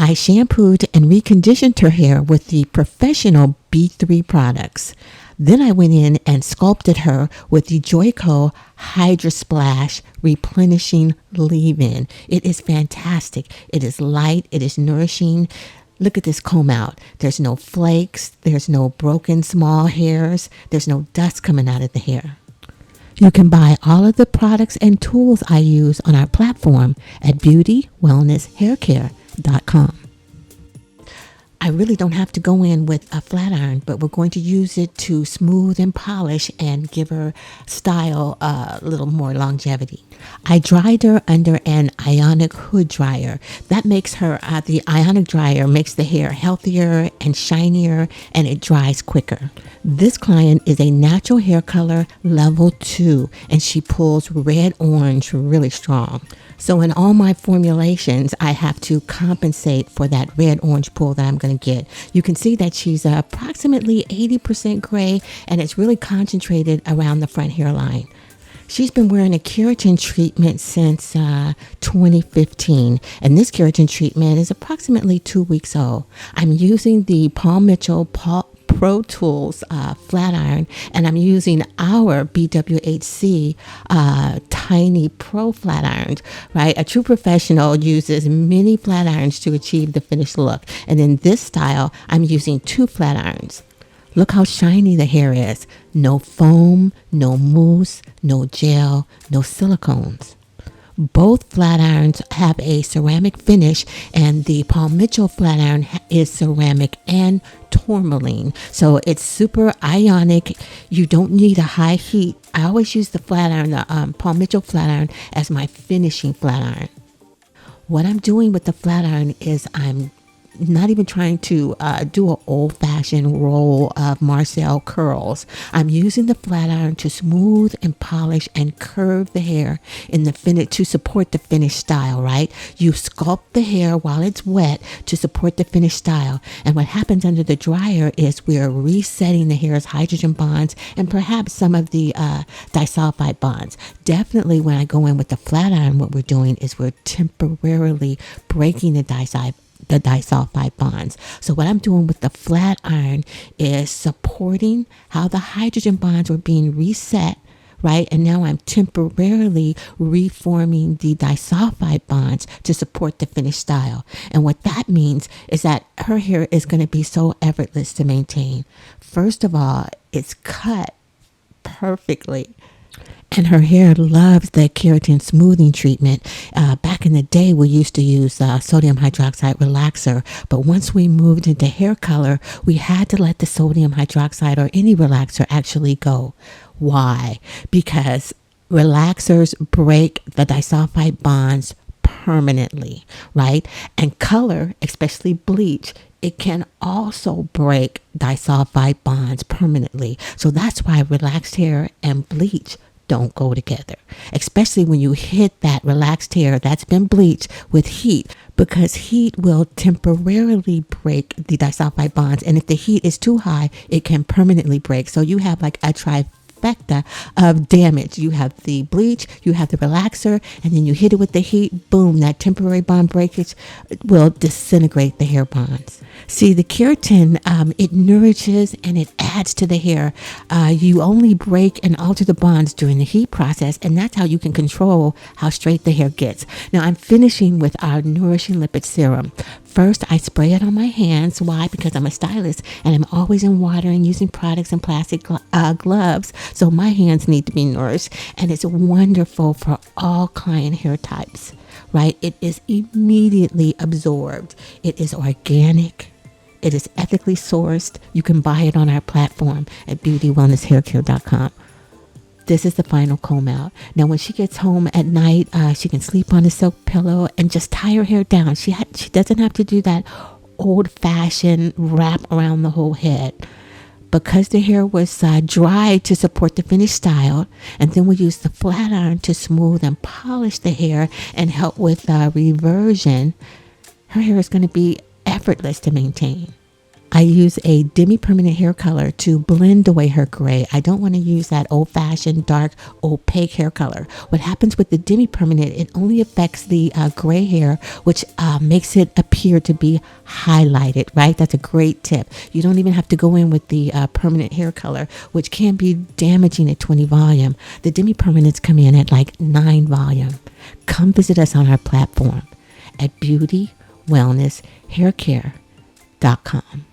I shampooed and reconditioned her hair with the professional B3 products. Then I went in and sculpted her with the Joico Hydra Splash Replenishing Leave-In. It is fantastic. It is light. It is nourishing. Look at this comb out. There's no flakes. There's no broken small hairs. There's no dust coming out of the hair. You can buy all of the products and tools I use on our platform at beautywellnesshaircare.com. I really don't have to go in with a flat iron, but we're going to use it to smooth and polish and give her style a little more longevity. I dried her under an Ionic Hood Dryer. That makes her, the Ionic Dryer makes the hair healthier and shinier, and it dries quicker. This client is a natural hair color level 2, and she pulls red-orange really strong. So in all my formulations, I have to compensate for that red-orange pull that I'm going to get. You can see that she's approximately 80% gray, and it's really concentrated around the front hairline. She's been wearing a keratin treatment since 2015, and this keratin treatment is approximately 2 weeks old. I'm using the Paul Mitchell Pro Tools flat iron, and I'm using our BWHC tiny pro flat irons, right? A true professional uses many flat irons to achieve the finished look, and in this style I'm using 2 flat irons. Look how shiny the hair is. No foam, no mousse, no gel, no silicones. Both flat irons have a ceramic finish, and the Paul Mitchell flat iron is ceramic and tourmaline. So it's super ionic. You don't need a high heat. I always use the flat iron, the Paul Mitchell flat iron, as my finishing flat iron. What I'm doing with the flat iron is I'm not even trying to do an old-fashioned roll of Marcel curls. I'm using the flat iron to smooth and polish and curve the hair in the finish to support the finished style, right? You sculpt the hair while it's wet to support the finished style. And what happens under the dryer is we're resetting the hair's hydrogen bonds and perhaps some of the disulfide bonds. Definitely when I go in with the flat iron, what we're doing is we're temporarily breaking the disulfide bonds. So what I'm doing with the flat iron is supporting how the hydrogen bonds are being reset, right? And now I'm temporarily reforming the disulfide bonds to support the finished style. And what that means is that her hair is going to be so effortless to maintain. First of all, it's cut perfectly. And her hair loves the keratin smoothing treatment. Back in the day, we used to use sodium hydroxide relaxer. But once we moved into hair color, we had to let the sodium hydroxide or any relaxer actually go. Why? Because relaxers break the disulfide bonds permanently, right? And color, especially bleach, it can also break disulfide bonds permanently. So that's why relaxed hair and bleach don't go together, especially when you hit that relaxed hair that's been bleached with heat, because heat will temporarily break the disulfide bonds, and if the heat is too high, it can permanently break. So you have like a trifecta of damage. You have the bleach, you have the relaxer, and then you hit it with the heat, boom, that temporary bond breakage will disintegrate the hair bonds. See, the keratin, it nourishes and it adds to the hair. You only break and alter the bonds during the heat process, and that's how you can control how straight the hair gets. Now, I'm finishing with our Nourishing Lipid Serum. First, I spray it on my hands. Why? Because I'm a stylist and I'm always in water and using products and plastic gloves. So my hands need to be nourished, and it's wonderful for all client hair types, right? It is immediately absorbed. It is organic. It is ethically sourced. You can buy it on our platform at beautywellnesshaircare.com. This is the final comb out. Now, when she gets home at night, she can sleep on a silk pillow and just tie her hair down. She doesn't have to do that old-fashioned wrap around the whole head. Because the hair was dried to support the finished style, and then we use the flat iron to smooth and polish the hair and help with reversion, her hair is going to be effortless to maintain. I use a demi-permanent hair color to blend away her gray. I don't want to use that old-fashioned, dark, opaque hair color. What happens with the demi-permanent, it only affects the gray hair, which makes it appear to be highlighted, right? That's a great tip. You don't even have to go in with the permanent hair color, which can be damaging at 20 volume. The demi-permanents come in at like 9 volume. Come visit us on our platform at beautywellnesshaircare.com.